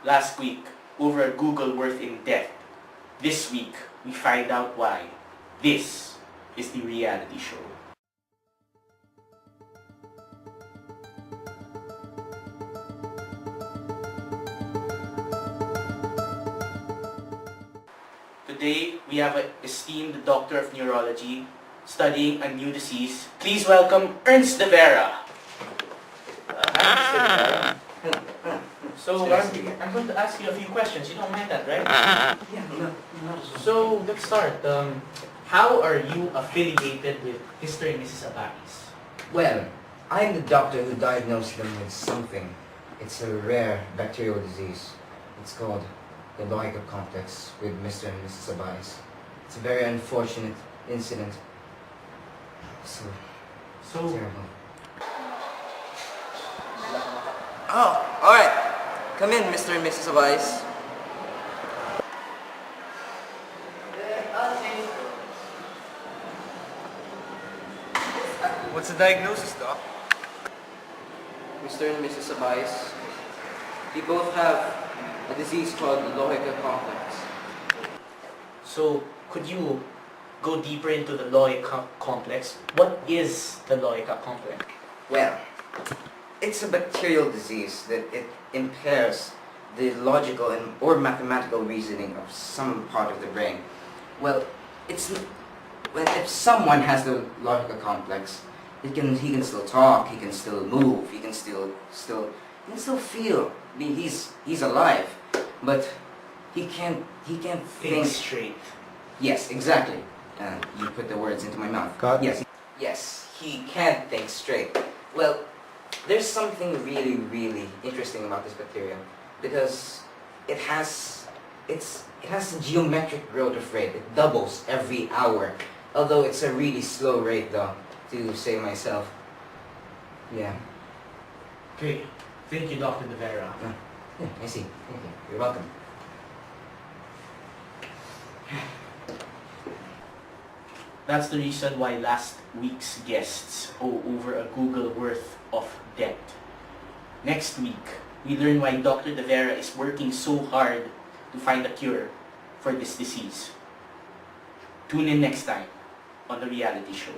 Last week, over a Google worth in depth. This week, we find out why. This is the reality show. Today, we have an esteemed doctor of neurology studying a new disease. Please welcome Ernst De Vera. So, I'm going to ask you a few questions. You don't mind that, right? Yeah, no. So, let's start. How are you affiliated with Mr. and Mrs. Abaris? Well, I'm the doctor who diagnosed them with something. It's a rare bacterial disease. It's called the Lohika Complex with Mr. and Mrs. Abaris. It's a very unfortunate incident. So terrible. Oh, alright. Come in, Mr. and Mrs. Abaris. What's the diagnosis, Doc? Mr. and Mrs. Abaris, we both have a disease called the Lohika Complex. So, could you go deeper into the Lohika Complex? What is the Lohika Complex? Well, it's a bacterial disease that it impairs the logical or mathematical reasoning of some part of the brain. Well, if someone has the Lohika Complex, he can still talk, he can still move, he can still feel. I mean, he's alive, but he can't think straight. Yes, exactly. You put the words into my mouth. Cut. Yes, he can't think straight. Well, there's something really, really interesting about this bacteria because it has a geometric growth of rate. It doubles every hour, although it's a really slow rate, though, to say myself. Yeah. Okay, thank you, Dr. De Vera. Yeah, I see. Thank you. You're welcome. That's the reason why last week's guests owe over a Google worth of debt. Next week, we learn why Dr. De Vera is working so hard to find a cure for this disease. Tune in next time on the reality show.